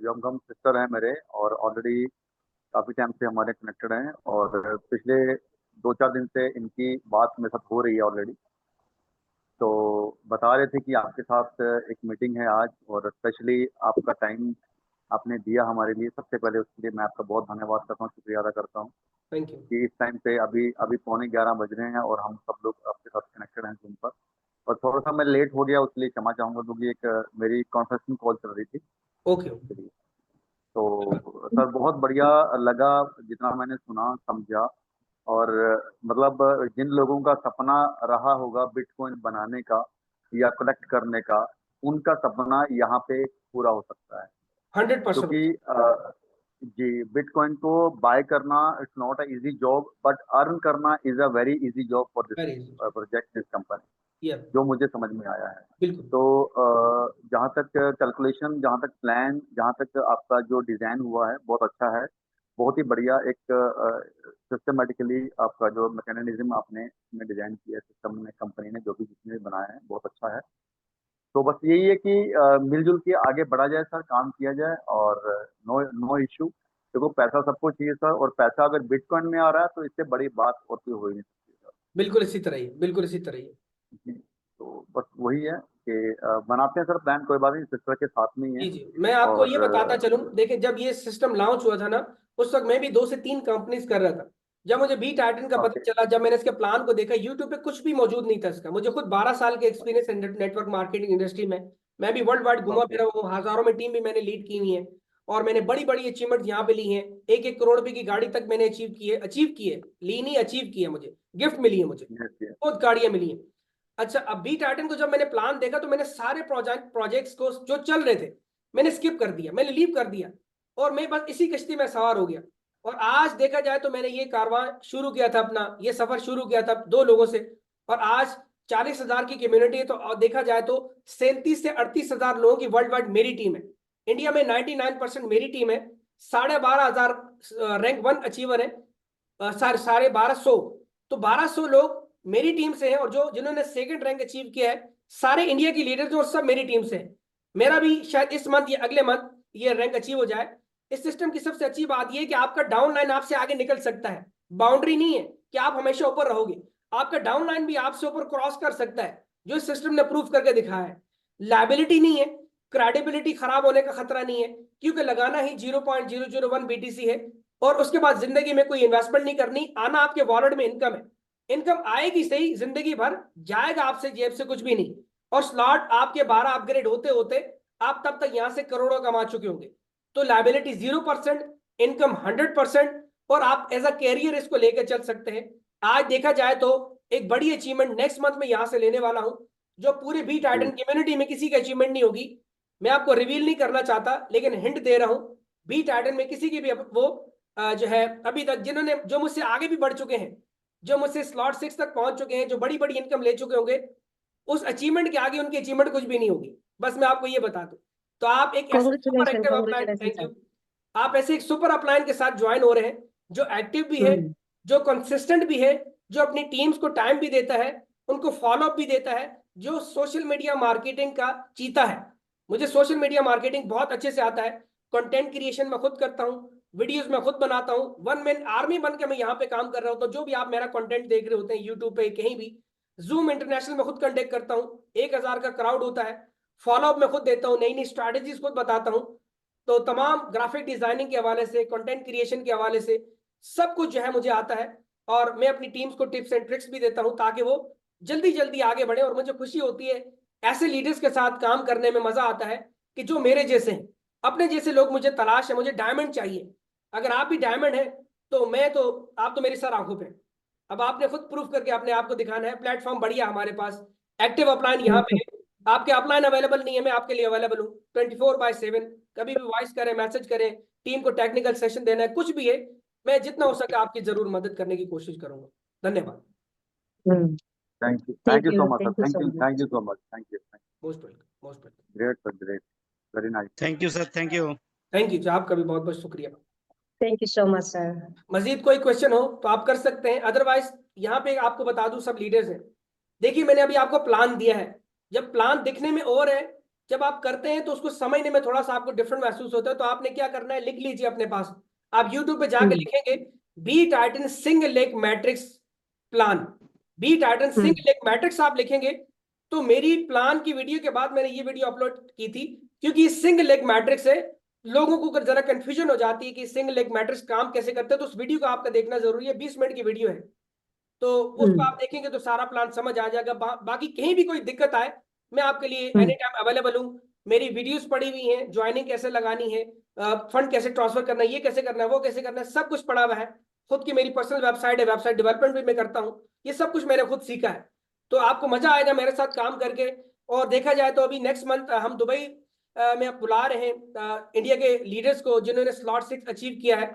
यंगम सिस्टर हैं मेरे, और ऑलरेडी काफ़ी टाइम से हमारे कनेक्टेड हैं, और पिछले 2-4 दिन से इनकी बात मेरे साथ हो रही है ऑलरेडी। तो बता रहे थे कि आपके साथ एक मीटिंग है आज, और स्पेशली आपका टाइम आपने दिया हमारे लिए। सबसे पहले उसके लिए मैं आपका बहुत धन्यवाद करता हूँ, शुक्रिया अदा करता हूँ थैंक यू। कि इस टाइम पे अभी अभी पौने 11 बज रहे हैं और हम सब लोग आपके साथ कनेक्टेड हैं जूम पर। और थोड़ा सा मैं लेट हो गया, उसके लिए क्षमा चाहूंगा, क्योंकि एक मेरी कॉन्फ्रेंसिंग कॉल चल रही थी ओके ओके। इसके लिए। तो सर बहुत बढ़िया लगा जितना मैंने सुना समझा। और मतलब जिन लोगों का सपना रहा होगा बिटकॉइन बनाने का या कलेक्ट करने का, उनका सपना यहाँ पे पूरा हो सकता है। 100%। क्योंकि जी, बिटकॉइन को बाय करना it's not a easy job, but earn करना is a very easy job for this very easy. Project, this company, या जो मुझे समझ में आया है। बिल्कुल। तो जहाँ तक कैलकुलेशन, जहाँ तक प्लान, जहाँ तक आपका जो डिजाइन हुआ है, बहुत अच्छा है। बहुत ही बढ़िया एक सिस्टमेटिकली आपका जो मैकेनिज्म आपने में डिजाइन किया है, सिस्टम में कंपनी ने जो भी जिसने भी बनाया है, बहुत अच्छा है। तो बस यही है कि मिलजुल के आगे बढ़ा जाए सर, काम किया जाए, और नो नो इश्यू। देखो पैसा सबको चाहिए सर, और पैसा अगर बिटकॉइन में आ रहा है तो इससे बड़ी बात और कोई हो ही नहीं सकती सर। बिल्कुल इसी तरह ही, बिल्कुल इसी तरह ही। जी, तो बस वही है कि बनाते हैं सर प्लान, कोई बात नहीं, सिस्टर के साथ में ही है। जी जी, मैं आपको और ये बताता चलूं, देखिए जब ये सिस्टम लॉन्च हुआ था ना, उस वक्त मैं भी 2 से 3 कंपनीज कर रहा था। जब मुझे बी टाइटन का पता ओके चला, जब मैंने इसके प्लान को देखा, यूट्यूब पे कुछ भी मौजूद नहीं था इसका। मुझे खुद 12 साल के एक्सपीरियंस है नेटवर्क मार्केटिंग इंडस्ट्री में। मैं भी वर्ल्ड वाइड घुमा ओके। फिरा हूँ, हजारों में टीम भी मैंने लीड की हुई है, और मैंने बड़ी बड़ी अचीवमेंट यहाँ पे ली हैं। 1-1 करोड़ रुपए की गाड़ी तक मैंने अचीव की है, ली नहीं, अचीव की है, मुझे गिफ्ट मिली है, मुझे यस यस। बहुत गाड़ियां मिली हैं। अच्छा, अब बी टाइटन को जब मैंने प्लान देखा तो मैंने सारे प्रोजेक्ट्स को जो चल रहे थे मैंने स्किप कर दिया, मैंने लीव कर दिया, और मैं बस इसी कश्ती में सवार हो गया। और आज देखा जाए तो मैंने ये कारवां शुरू किया था, अपना ये सफर शुरू किया था 2 लोगों से, और आज 40,000 की कम्युनिटी है। तो देखा जाए तो 37 से 38 हजार लोगों की वर्ल्ड वाइड मेरी टीम है। इंडिया में 99% मेरी टीम है। 12,500 रैंक 1 अचीवर है, साढ़े 1200। तो 1200 लोग मेरी टीम से हैं, और जो जिन्होंने सेकंड रैंक अचीव किया है सारे इंडिया की लीडर्स, और सब मेरी टीम से हैं। मेरा भी शायद इस मंथ या अगले मंथ ये रैंक अचीव हो जाए। इस सिस्टम की सबसे अच्छी बात यह है कि आपका डाउन लाइन आपसे आगे निकल सकता है। बाउंड्री नहीं है कि आप हमेशा ऊपर रहोगे, आपका डाउन लाइन भी आपसे ऊपर क्रॉस कर सकता है, जो इस सिस्टम ने प्रूव करके दिखाया है। लाइबिलिटी नहीं है, क्रेडिबिलिटी खराब होने का खतरा नहीं है, क्योंकि लगाना ही 0.001 BTC है, और उसके बाद जिंदगी में कोई इन्वेस्टमेंट नहीं करनी, आना आपके वॉलेट में इनकम है। इनकम आएगी सही, जिंदगी भर जाएगा आपसे जेब से कुछ भी नहीं। और स्लॉट आपके 12 अपग्रेड होते होते आप तब तक यहां से करोड़ों कमा चुके होंगे। तो लाइबिलिटी 0%, इनकम 100%, और आप एज अ कैरियर इसको लेकर चल सकते हैं। आज देखा जाए तो एक बड़ी अचीवमेंट नेक्स्ट मंथ में यहां से लेने वाला हूं, जो पूरे बी टाइटन जी कम्युनिटी में किसी की अचीवमेंट नहीं होगी। मैं आपको रिवील नहीं करना चाहता, लेकिन हिंट दे रहा हूं, बी टाइटन में किसी की भी वो जो है अभी तक जिन्होंने, जो मुझसे आगे भी बढ़ चुके हैं, जो मुझसे स्लॉट 6 तक पहुंच चुके हैं, जो बड़ी बड़ी इनकम ले चुके होंगे, उस अचीवमेंट के आगे उनकी अचीवमेंट कुछ भी नहीं होगी। बस मैं आपको ये बता दूं। तो आप एक ऐसे super congratulation active upline, congratulation thank sir. You, आप ऐसे एक सुपर अपलाइन के साथ ज्वाइन हो रहे हैं, जो एक्टिव भी है, हम्म। जो कंसिस्टेंट भी है, जो अपनी टीम्स को टाइम भी देता है, उनको फॉलो अप भी देता है, जो सोशल मीडिया मार्केटिंग का चीता है। मुझे सोशल मीडिया मार्केटिंग बहुत अच्छे से आता है। कंटेंट क्रिएशन मैं खुद करता हूँ, वीडियोस मैं खुद बनाता हूँ, वन मैन आर्मी बन के मैं यहाँ पे काम कर रहा हूँ। तो जो भी आप मेरा कंटेंट देख रहे होते हैं यूट्यूब पे कहीं भी, जूम इंटरनेशनल में खुद कंटेक्ट करता हूँ, 1,000 का क्राउड होता है। फॉलोअप मैं खुद देता हूँ, नई नई स्ट्रैटेजीज खुद बताता हूँ। तो तमाम ग्राफिक डिजाइनिंग के हवाले से, कंटेंट क्रिएशन के हवाले से सब कुछ जो है मुझे आता है। और मैं अपनी टीम्स को टिप्स एंड ट्रिक्स भी देता हूँ, ताकि वो जल्दी जल्दी आगे बढ़े। और मुझे खुशी होती है ऐसे लीडर्स के साथ काम करने में, मजा आता है कि जो मेरे जैसे हैं। अपने जैसे लोग मुझे तलाश है, मुझे डायमंड चाहिए। अगर आप भी डायमंड हैं तो मैं तो, आप तो मेरी सर आंखों पे, अब आपने खुद प्रूफ करके अपने आप को दिखाना है। प्लेटफॉर्म बढ़िया हमारे पास, एक्टिव अपलाइन यहाँ पे है। आपके अपलाइन अवेलेबल नहीं है, मैं आपके लिए अवेलेबल हूँ 24/7। कभी भी वॉइस करें, मैसेज करें, टीम को टेक्निकल सेशन देना है, कुछ भी है, मैं जितना हो सके आपकी जरूर मदद करने की कोशिश करूंगा। धन्यवाद। Thank you so much, sir. Thank you so Thank you much. so much. Thank you. Most welcome, most welcome. Great, sir. Great. Very nice. Thank you sir, thank you. Thank you, आपका भी बहुत बहुत शुक्रिया। Thank you so much, sir. मजीद कोई question हो तो आप कर सकते हैं, अदरवाइज यहाँ पे आपको बता दूं सब लीडर्स हैं। देखिए मैंने अभी आपको प्लान दिया है, जब प्लान दिखने में और है, जब आप करते हैं तो उसको समझने में थोड़ा सा आपको डिफरेंट महसूस होता है। तो आपने क्या करना है, लिख लीजिए अपने पास। आप यूट्यूब पे जाके लिखेंगे B Titan single leg matrix plan, B Titan single leg matrix आप लिखेंगे तो मेरी प्लान की वीडियो के बाद मैंने ये वीडियो अपलोड की थी, क्योंकि सिंगल लेग मैट्रिक्स है। लोगों को अगर जरा कंफ्यूजन हो जाती है कि सिंगल लेग मैट्रिक्स काम कैसे करते हैं, तो उस वीडियो को आपका देखना जरूरी है। 20 मिनट की वीडियो है, तो उसको आप देखेंगे तो सारा प्लान समझ आ जाएगा। बाकी कहीं भी कोई दिक्कत आए, मैं आपके लिए एनी टाइम अवेलेबल हूँ। मेरी वीडियोस पड़ी हुई हैं, ज्वाइनिंग कैसे लगानी है, फंड कैसे ट्रांसफर करना है, ये कैसे करना है, वो कैसे करना है, सब कुछ पड़ा हुआ है। खुद की मेरी पर्सनल वेबसाइट है, वेबसाइट डेवलपमेंट भी मैं करता हूँ। ये सब कुछ मैंने खुद सीखा है, तो आपको मजा आएगा मेरे साथ काम करके। और देखा जाए तो अभी नेक्स्ट मंथ हम दुबई में अब बुला रहे हैं इंडिया के लीडर्स को जिन्होंने स्लॉट 6 अचीव किया है।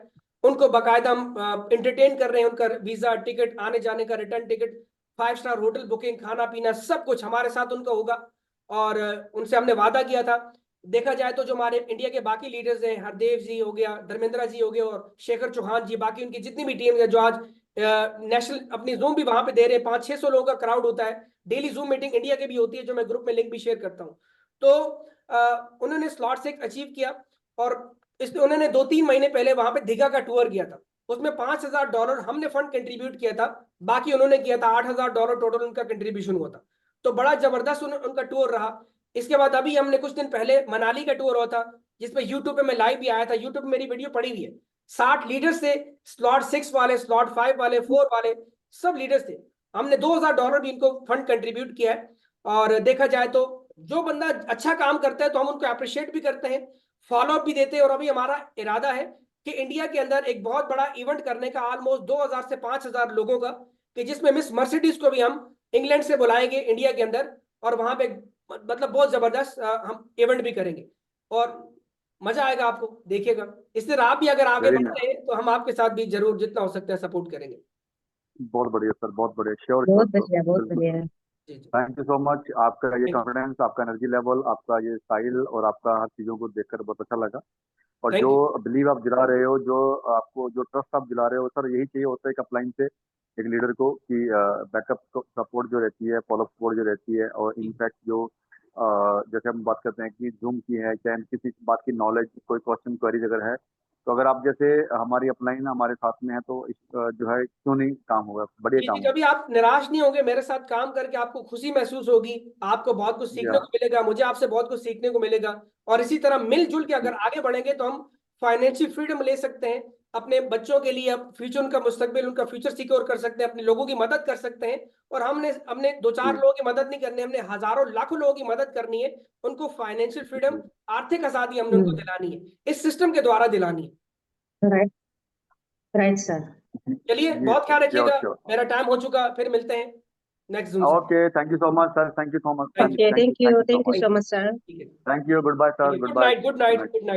उनको बाकायदा हम एंटरटेन कर रहे हैं, उनका वीजा, टिकट, आने जाने का return ticket, 5 star hotel booking, खाना पीना सब कुछ हमारे साथ उनका होगा। और उनसे हमने वादा किया था। देखा जाए तो जो हमारे इंडिया के बाकी लीडर्स हैं, हरदेव जी हो गया, धर्मेंद्र जी हो गए, और शेखर चौहान जी, बाकी उनकी जितनी भी टीम है जो आज नेशनल अपनी जूम भी वहां पे दे रहे हैं, 500-600 लोगों का क्राउड होता है। डेली जूम मीटिंग इंडिया के भी होती है, जो मैं ग्रुप में लिंक भी शेयर करता हूँ। तो उन्होंने स्लॉट 6 अचीव किया, और इसलिए उन्होंने 2-3 महीने पहले वहां पे दीघा का टूर किया था। उसमें $5,000 हमने फंड कंट्रीब्यूट किया था, बाकी उन्होंने किया था। $8,000 टोटल उनका कंट्रीब्यूशन हुआ था। तो बड़ा जबरदस्त उनका टूर रहा। इसके बाद अभी हमने कुछ दिन पहले मनाली का टूर हुआ था, जिसमें यूट्यूब पे मैं लाइव भी आया था। यूट्यूब पे मेरी वीडियो पड़ी हुई है। 60 लीडर्स थे, स्लॉट 6 वाले, स्लॉट 5 वाले, 4 वाले, सब लीडर्स थे। हमने $2,000 भी इनको फंड कंट्रीब्यूट किया है। और देखा जाए तो जो बंदा अच्छा काम करता है तो हम उनको अप्रिशिएट भी करते हैं, फॉलोअप भी देते हैं। और अभी हमारा इरादा है कि इंडिया के अंदर एक बहुत बड़ा इवेंट करने का, ऑलमोस्ट 2,000 से 5,000 लोगों का, कि जिसमें मिस मर्सिडीज को भी हम इंग्लैंड से बुलाएंगे इंडिया के अंदर, और वहां पे मतलब बहुत जबरदस्त हम इवेंट भी करेंगे, और मजा आएगा आपको, देखिएगा। इसलिए आप भी अगर आगे बढ़ते हैं तो हम आपके साथ भी जरूर जितना हो सकता है सपोर्ट करेंगे। बहुत बढ़िया सर, बहुत बढ़िया। श्योर, बहुत बढ़िया, बहुत बढ़िया। Thank you so much. आपका ये कॉन्फिडेंस, आपका एनर्जी लेवल, आपका ये स्टाइल और आपका हर चीजों को देखकर बहुत अच्छा लगा। और Thank जो you. बिलीव आप दिला रहे हो, जो आपको जो ट्रस्ट आप दिला रहे हो सर, यही चाहिए होता है एक अपलाइन से, एक लीडर को, कि बैकअप सपोर्ट जो रहती है, फॉलो सपोर्ट जो रहती है। और इनफैक्ट जो जैसे हम बात करते हैं कि जूम की है, चाहे किसी बात की नॉलेज, कोई क्वेश्चन क्वेरीज अगर है, तो अगर आप जैसे हमारी अपलाइन हमारे साथ में है तो जो है क्यों नहीं काम होगा, बढ़िया जी, काम होगा। कभी आप निराश नहीं होंगे मेरे साथ काम करके, आपको खुशी महसूस होगी, आपको बहुत कुछ सीखने या को मिलेगा, मुझे आपसे बहुत कुछ सीखने को मिलेगा। और इसी तरह मिलजुल के अगर आगे बढ़ेंगे तो हम फाइनेंशियल फ्रीडम ले सकते हैं अपने बच्चों के लिए, अब फ्यूचर, उनका मुस्तकबिल, उनका फ्यूचर सिक्योर कर सकते हैं, अपने लोगों की मदद कर सकते हैं। और हमने अपने 2-4 लोगों की मदद नहीं करनी, हमने हजारों लाखों लोगों की मदद करनी है। उनको फाइनेंशियल फ्रीडम, आर्थिक आजादी हमने उनको दिलानी है, इस सिस्टम के द्वारा दिलानी है। Right, right sir. चलिए, बहुत ख्याल रखिएगा। मेरा टाइम हो चुका, फिर मिलते हैं next Zoom. Okay, thank you so much sir, thank you so much, Okay, thank you so much, sir. ठीक है, thank you, goodbye sir, good night, good night, good night.